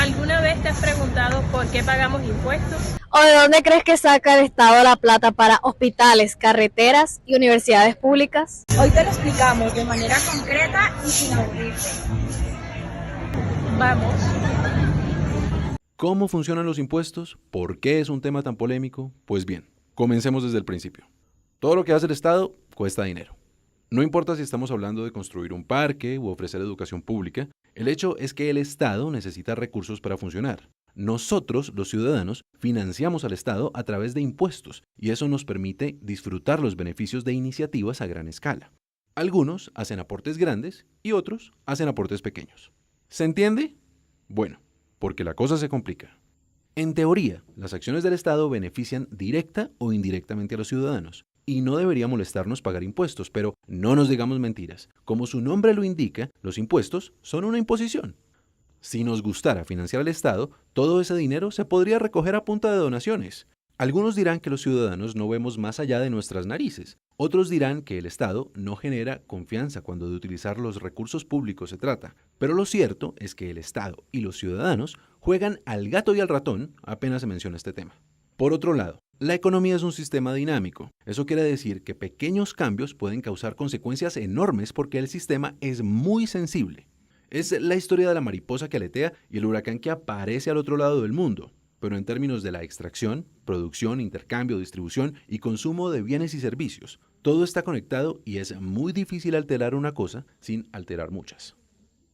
¿Alguna vez te has preguntado por qué pagamos impuestos? ¿O de dónde crees que saca el Estado la plata para hospitales, carreteras y universidades públicas? Hoy te lo explicamos de manera concreta y sin aburrirte. Vamos. ¿Cómo funcionan los impuestos? ¿Por qué es un tema tan polémico? Pues bien, comencemos desde el principio. Todo lo que hace el Estado cuesta dinero. No importa si estamos hablando de construir un parque u ofrecer educación pública, el hecho es que el Estado necesita recursos para funcionar. Nosotros, los ciudadanos, financiamos al Estado a través de impuestos y eso nos permite disfrutar los beneficios de iniciativas a gran escala. Algunos hacen aportes grandes y otros hacen aportes pequeños. ¿Se entiende? Bueno, porque la cosa se complica. En teoría, las acciones del Estado benefician directa o indirectamente a los ciudadanos. Y no debería molestarnos pagar impuestos, pero no nos digamos mentiras. Como su nombre lo indica, los impuestos son una imposición. Si nos gustara financiar al Estado, todo ese dinero se podría recoger a punta de donaciones. Algunos dirán que los ciudadanos no vemos más allá de nuestras narices. Otros dirán que el Estado no genera confianza cuando de utilizar los recursos públicos se trata. Pero lo cierto es que el Estado y los ciudadanos juegan al gato y al ratón apenas se menciona este tema. Por otro lado, la economía es un sistema dinámico. Eso quiere decir que pequeños cambios pueden causar consecuencias enormes porque el sistema es muy sensible. Es la historia de la mariposa que aletea y el huracán que aparece al otro lado del mundo. Pero en términos de la extracción, producción, intercambio, distribución y consumo de bienes y servicios, todo está conectado y es muy difícil alterar una cosa sin alterar muchas.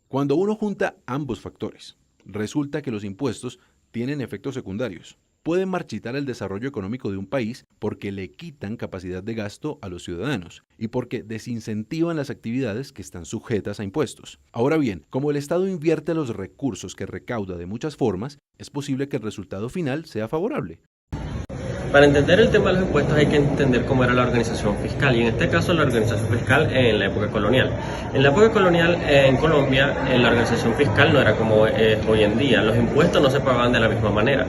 Cuando uno junta ambos factores, resulta que los impuestos tienen efectos secundarios. Pueden marchitar el desarrollo económico de un país porque le quitan capacidad de gasto a los ciudadanos y porque desincentivan las actividades que están sujetas a impuestos. Ahora bien, como el Estado invierte los recursos que recauda de muchas formas, es posible que el resultado final sea favorable. Para entender el tema de los impuestos hay que entender cómo era la organización fiscal y en este caso la organización fiscal en la época colonial. En la época colonial en Colombia la organización fiscal no era como hoy en día. Los impuestos no se pagaban de la misma manera,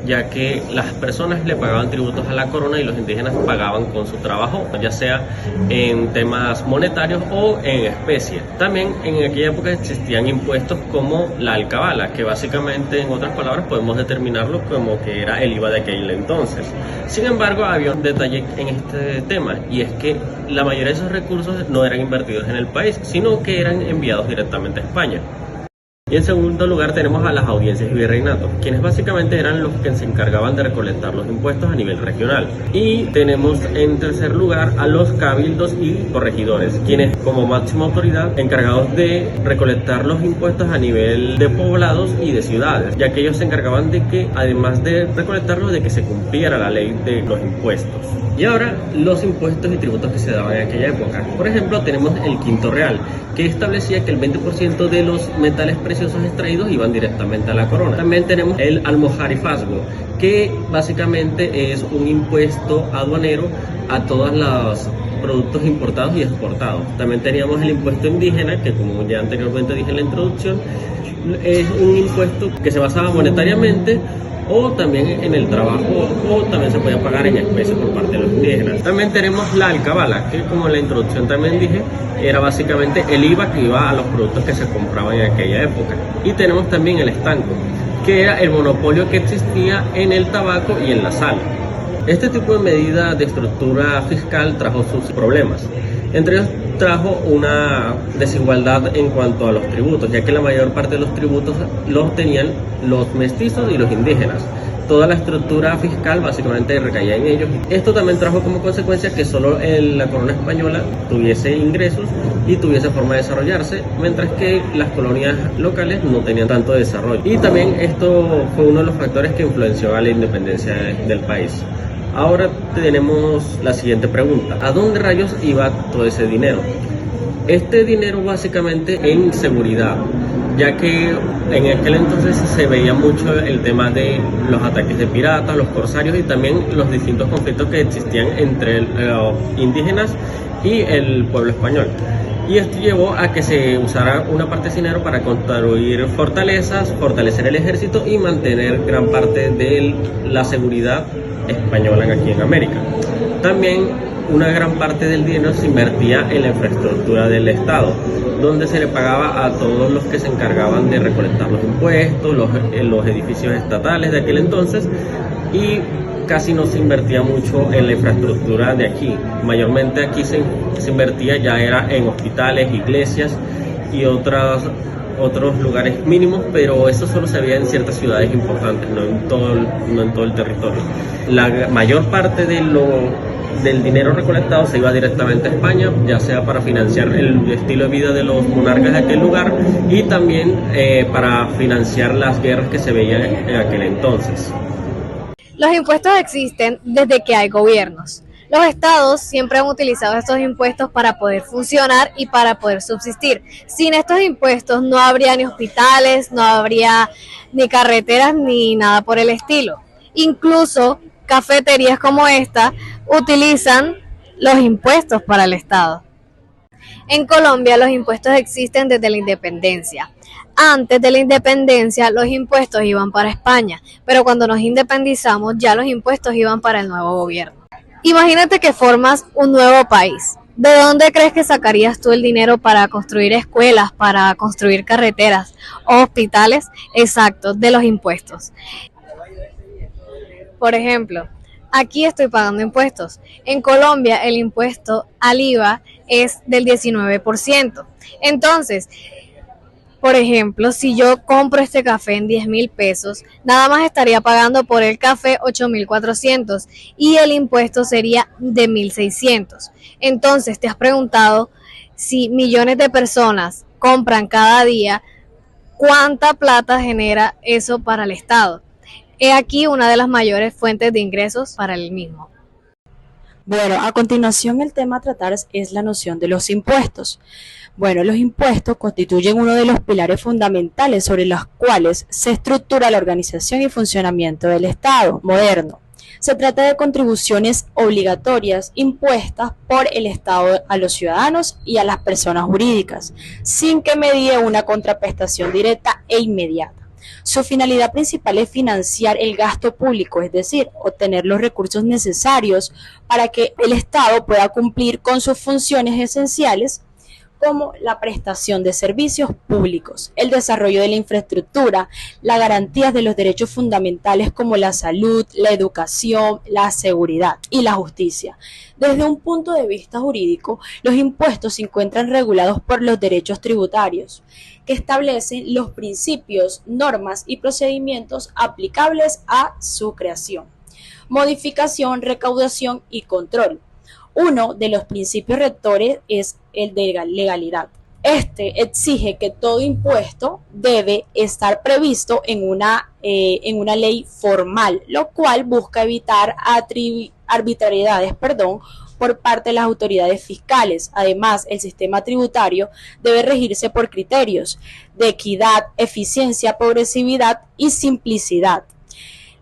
ya que las personas le pagaban tributos a la corona y los indígenas pagaban con su trabajo, ya sea en temas monetarios o en especie. También en aquella época existían impuestos como la alcabala, que básicamente en otras palabras podemos determinarlo como que era el IVA de aquel entonces. Sin embargo, había un detalle en este tema y es que la mayoría de esos recursos no eran invertidos en el país, sino que eran enviados directamente a España. Y en segundo lugar tenemos a las audiencias y virreinatos, quienes básicamente eran los que se encargaban de recolectar los impuestos a nivel regional. Y tenemos en tercer lugar a los cabildos y corregidores, quienes como máxima autoridad encargados de recolectar los impuestos a nivel de poblados y de ciudades, ya que ellos se encargaban de que, además de recolectarlos, de que se cumpliera la ley de los impuestos. Y ahora los impuestos y tributos que se daban en aquella época. Por ejemplo, tenemos el quinto real, que establecía que el 20% de los metales preciosos extraídos iban directamente a la corona. También tenemos el almojarifazgo, que básicamente es un impuesto aduanero a todos los productos importados y exportados. También teníamos el impuesto indígena, que como ya anteriormente dije en la introducción, es un impuesto que se basaba monetariamente o también en el trabajo, o también se podía pagar en especie por parte de los indígenas. También tenemos la alcabala, que como en la introducción también dije, era básicamente el IVA que iba a los productos que se compraban en aquella época. Y tenemos también el estanco, que era el monopolio que existía en el tabaco y en la sal. Este tipo de medida de estructura fiscal trajo sus problemas. Entre ellos trajo una desigualdad en cuanto a los tributos, ya que la mayor parte de los tributos los tenían los mestizos y los indígenas. Toda la estructura fiscal básicamente recaía en ellos. Esto también trajo como consecuencia que solo la corona española tuviese ingresos y tuviese forma de desarrollarse, mientras que las colonias locales no tenían tanto desarrollo. Y también esto fue uno de los factores que influenció a la independencia del país. Ahora tenemos la siguiente pregunta: ¿a dónde rayos iba todo ese dinero? Este dinero básicamente en seguridad, ya que en aquel entonces se veía mucho el tema de los ataques de piratas, los corsarios y también los distintos conflictos que existían entre los indígenas y el pueblo español. Y esto llevó a que se usara una parte de dinero para construir fortalezas, fortalecer el ejército y mantener gran parte de la seguridad española aquí en América. También una gran parte del dinero se invertía en la infraestructura del Estado, donde se le pagaba a todos los que se encargaban de recolectar los impuestos, los edificios estatales de aquel entonces, y casi no se invertía mucho en la infraestructura de aquí. Mayormente aquí se invertía ya era en hospitales, iglesias y otros lugares mínimos, pero eso solo se veía en ciertas ciudades importantes, no en todo el territorio. La mayor parte del dinero recolectado se iba directamente a España, ya sea para financiar el estilo de vida de los monarcas de aquel lugar y también para financiar las guerras que se veían en aquel entonces. Los impuestos existen desde que hay gobiernos. Los estados siempre han utilizado estos impuestos para poder funcionar y para poder subsistir. Sin estos impuestos no habría ni hospitales, no habría ni carreteras ni nada por el estilo. Incluso cafeterías como esta utilizan los impuestos para el estado. En Colombia los impuestos existen desde la independencia. Antes de la independencia los impuestos iban para España, pero cuando nos independizamos ya los impuestos iban para el nuevo gobierno. Imagínate que formas un nuevo país. ¿De dónde crees que sacarías tú el dinero para construir escuelas, para construir carreteras o hospitales? Exacto, de los impuestos. Por ejemplo, aquí estoy pagando impuestos. En Colombia el impuesto al IVA es del 19%. Entonces, por ejemplo, si yo compro este café en 10.000 pesos, nada más estaría pagando por el café 8.400 y el impuesto sería de 1.600. Entonces, ¿te has preguntado si millones de personas compran cada día, cuánta plata genera eso para el Estado? He aquí una de las mayores fuentes de ingresos para el mismo. Bueno, a continuación el tema a tratar es la noción de los impuestos. Bueno, los impuestos constituyen uno de los pilares fundamentales sobre los cuales se estructura la organización y funcionamiento del Estado moderno. Se trata de contribuciones obligatorias impuestas por el Estado a los ciudadanos y a las personas jurídicas, sin que medie una contraprestación directa e inmediata. Su finalidad principal es financiar el gasto público, es decir, obtener los recursos necesarios para que el Estado pueda cumplir con sus funciones esenciales, como la prestación de servicios públicos, el desarrollo de la infraestructura, las garantías de los derechos fundamentales como la salud, la educación, la seguridad y la justicia. Desde un punto de vista jurídico, los impuestos se encuentran regulados por los derechos tributarios, que establecen los principios, normas y procedimientos aplicables a su creación, modificación, recaudación y control. Uno de los principios rectores es el de legalidad. Este exige que todo impuesto debe estar previsto en una ley formal, lo cual busca evitar arbitrariedades, por parte de las autoridades fiscales. Además, el sistema tributario debe regirse por criterios de equidad, eficiencia, progresividad y simplicidad.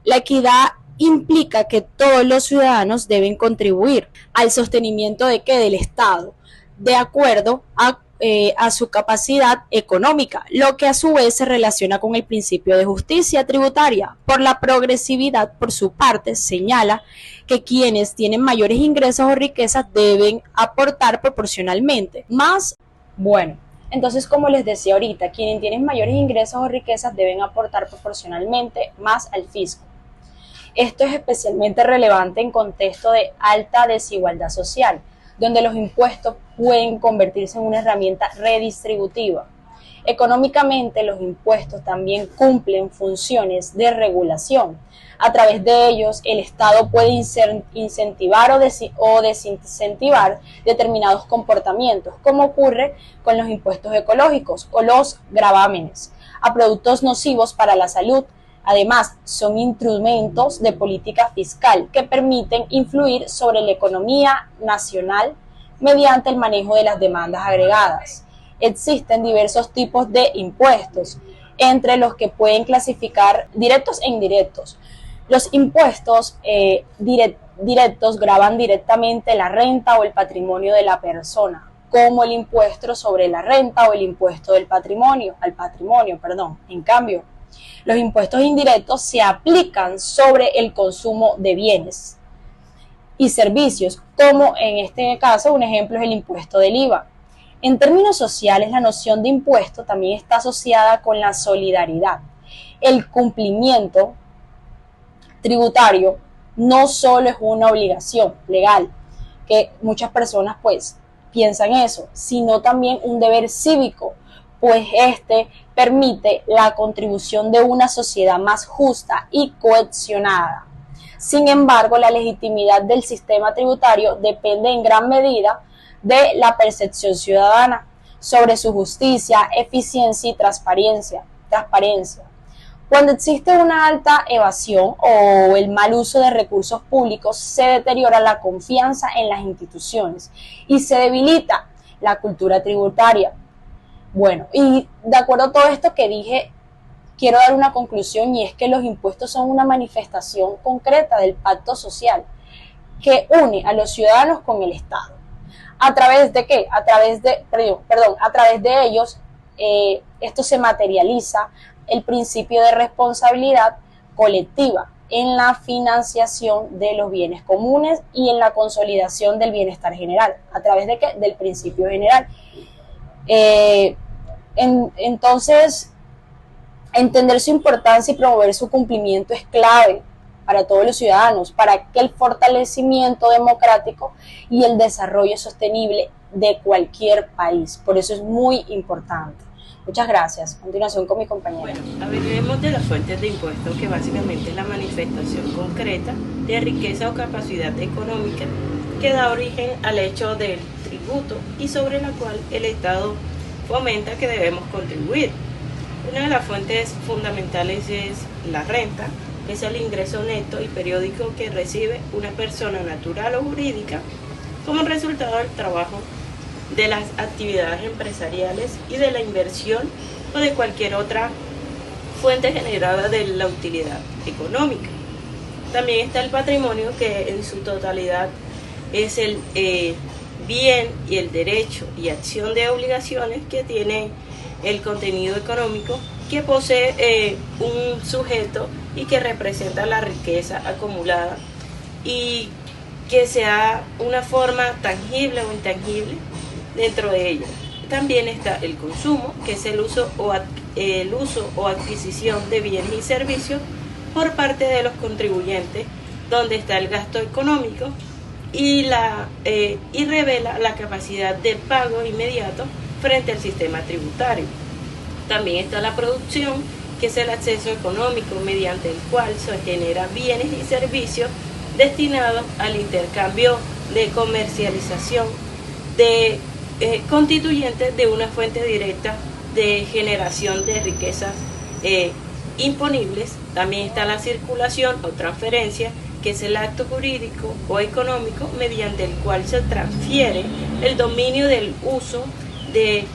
La equidad implica que todos los ciudadanos deben contribuir al sostenimiento del Estado, de acuerdo a su capacidad económica, lo que a su vez se relaciona con el principio de justicia tributaria. Por la progresividad, por su parte, señala que quienes tienen mayores ingresos o riquezas deben aportar proporcionalmente más. Bueno, entonces, como les decía ahorita, quienes tienen mayores ingresos o riquezas deben aportar proporcionalmente más al fisco. Esto es especialmente relevante en contexto de alta desigualdad social, donde los impuestos pueden convertirse en una herramienta redistributiva. Económicamente, los impuestos también cumplen funciones de regulación. A través de ellos, el Estado puede incentivar o desincentivar determinados comportamientos, como ocurre con los impuestos ecológicos o los gravámenes, a productos nocivos para la salud. Además, son instrumentos de política fiscal que permiten influir sobre la economía nacional mediante el manejo de las demandas agregadas. Existen diversos tipos de impuestos, entre los que pueden clasificar directos e indirectos. Los impuestos directos gravan directamente la renta o el patrimonio de la persona, como el impuesto sobre la renta o el impuesto del patrimonio, En cambio, los impuestos indirectos se aplican sobre el consumo de bienes. y servicios, como en este caso un ejemplo es el impuesto del IVA. En términos sociales, la noción de impuesto también está asociada con la solidaridad. El cumplimiento tributario no solo es una obligación legal, que muchas personas pues piensan eso, sino también un deber cívico, pues este permite la contribución de una sociedad más justa y cohesionada. Sin embargo, la legitimidad del sistema tributario depende en gran medida de la percepción ciudadana sobre su justicia, eficiencia y transparencia. Cuando existe una alta evasión o el mal uso de recursos públicos, se deteriora la confianza en las instituciones y se debilita la cultura tributaria. Bueno, y de acuerdo a todo esto que dije, quiero dar una conclusión, y es que los impuestos son una manifestación concreta del pacto social que une a los ciudadanos con el Estado. ¿A través de qué? A través de ellos, esto se materializa el principio de responsabilidad colectiva en la financiación de los bienes comunes y en la consolidación del bienestar general. ¿A través de qué? Del principio general. Entonces, entender su importancia y promover su cumplimiento es clave para todos los ciudadanos, para que el fortalecimiento democrático y el desarrollo sostenible de cualquier país. Por eso es muy importante. Muchas gracias. A continuación con mi compañera. Bueno, hablaremos de las fuentes de impuestos, que básicamente es la manifestación concreta de riqueza o capacidad económica que da origen al hecho del tributo y sobre la cual el Estado fomenta que debemos contribuir. Una de las fuentes fundamentales es la renta, que es el ingreso neto y periódico que recibe una persona natural o jurídica como resultado del trabajo, de las actividades empresariales y de la inversión o de cualquier otra fuente generada de la utilidad económica. También está el patrimonio, que en su totalidad es el bien y el derecho y acción de obligaciones que tiene el contenido económico que posee un sujeto y que representa la riqueza acumulada y que sea una forma tangible o intangible dentro de ella. También está el consumo, que es el uso o adquisición de bienes y servicios por parte de los contribuyentes, donde está el gasto económico y revela la capacidad de pago inmediato frente al sistema tributario. También está la producción, que es el acceso económico mediante el cual se generan bienes y servicios destinados al intercambio de comercialización de constituyentes de una fuente directa de generación de riquezas imponibles. También está la circulación o transferencia, que es el acto jurídico o económico mediante el cual se transfiere el dominio del uso de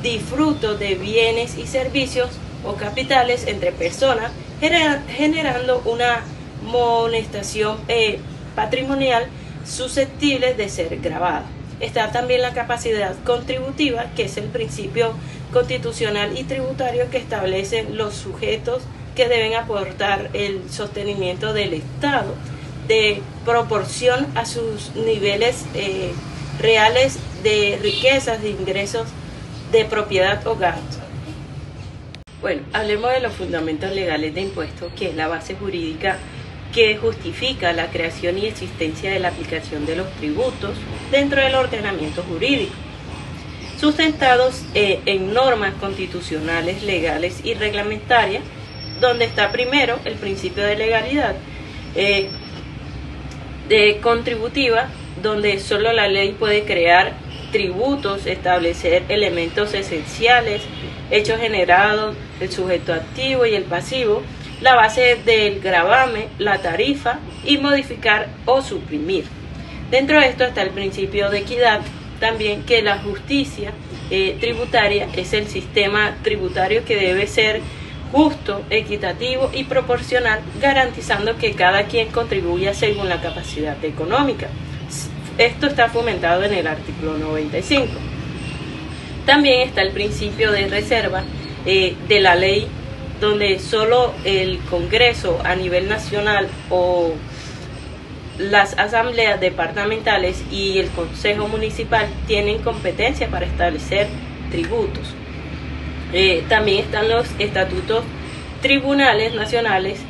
disfruto de bienes y servicios o capitales entre personas, generando una monestación patrimonial susceptible de ser grabada. Está también la capacidad contributiva, que es el principio constitucional y tributario que establece los sujetos que deben aportar el sostenimiento del Estado de proporción a sus niveles reales de riquezas, de ingresos, de propiedad o gasto. Bueno, hablemos de los fundamentos legales de impuestos, que es la base jurídica que justifica la creación y existencia de la aplicación de los tributos dentro del ordenamiento jurídico, sustentados en normas constitucionales, legales y reglamentarias, donde está primero el principio de legalidad, de contributiva, donde solo la ley puede crear tributos, establecer elementos esenciales, hechos generados, el sujeto activo y el pasivo, la base del gravamen, la tarifa y modificar o suprimir. Dentro de esto está el principio de equidad, también que la justicia tributaria es el sistema tributario que debe ser justo, equitativo y proporcional, garantizando que cada quien contribuya según la capacidad económica. Esto está fomentado en el artículo 95. También está el principio de reserva de la ley, donde solo el Congreso a nivel nacional o las asambleas departamentales y el consejo municipal tienen competencia para establecer tributos. También están los estatutos tribunales nacionales,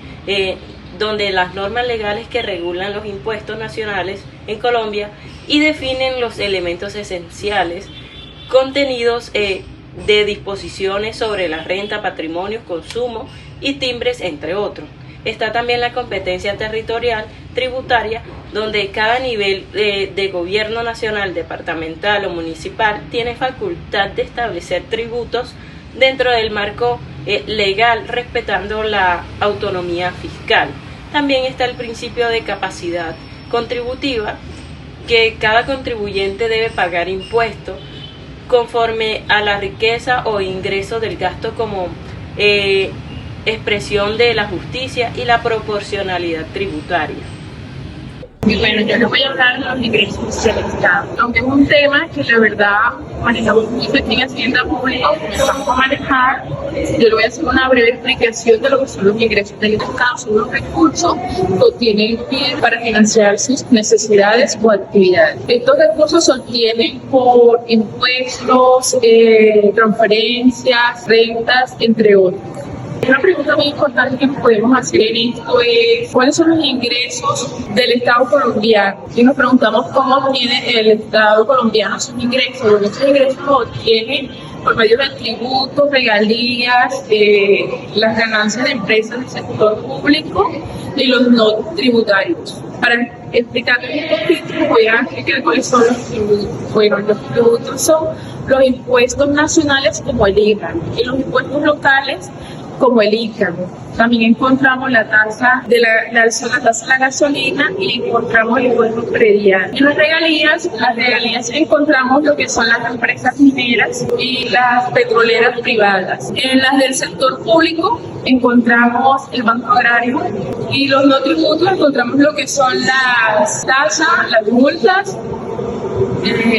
donde las normas legales que regulan los impuestos nacionales en Colombia y definen los elementos esenciales contenidos de disposiciones sobre la renta, patrimonio, consumo y timbres, entre otros. Está también la competencia territorial tributaria, donde cada nivel de gobierno nacional, departamental o municipal tiene facultad de establecer tributos dentro del marco legal, respetando la autonomía fiscal. También está el principio de capacidad contributiva, que cada contribuyente debe pagar impuestos conforme a la riqueza o ingreso del gasto como expresión de la justicia y la proporcionalidad tributaria. Y bueno, yo les voy a hablar de los ingresos del Estado, aunque es un tema que la verdad manejamos mucho aquí en Hacienda Pública, comenzamos a manejar. Yo le voy a hacer una breve explicación de lo que son los ingresos del Estado. Son los recursos que obtiene el PIB para financiar sus necesidades o actividades. Estos recursos se obtienen por impuestos, transferencias, rentas, entre otros. Una pregunta muy importante que podemos hacer en esto es ¿cuáles son los ingresos del Estado colombiano? Si nos preguntamos cómo obtiene el Estado colombiano sus ingresos, bueno, esos ingresos los obtienen por medio de tributos, regalías, las ganancias de empresas del sector público y los no tributarios. Para explicarles un poquito, voy a explicar cuáles son los tributos. Bueno, los tributos son los impuestos nacionales como el IVA y los impuestos locales como el ICA. También encontramos la tasa de la gasolina y encontramos el impuesto predial. En las regalías encontramos lo que son las empresas mineras y las petroleras privadas. En las del sector público encontramos el Banco Agrario y los no tributos encontramos lo que son las tasas, las multas.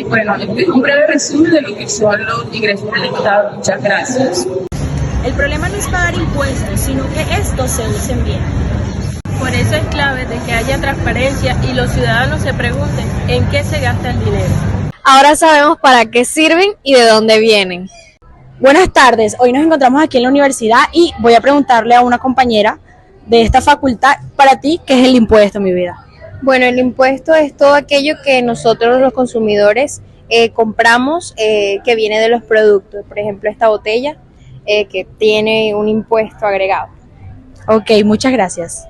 Bueno, este es un breve resumen de lo que son los ingresos del Estado. Muchas gracias. El problema no es pagar impuestos, sino que estos se usen bien. Por eso es clave de que haya transparencia y los ciudadanos se pregunten en qué se gasta el dinero. Ahora sabemos para qué sirven y de dónde vienen. Buenas tardes, hoy nos encontramos aquí en la universidad y voy a preguntarle a una compañera de esta facultad, para ti, ¿qué es el impuesto, mi vida? Bueno, el impuesto es todo aquello que nosotros los consumidores compramos que viene de los productos. Por ejemplo, esta botella que tiene un impuesto agregado. Ok, muchas gracias.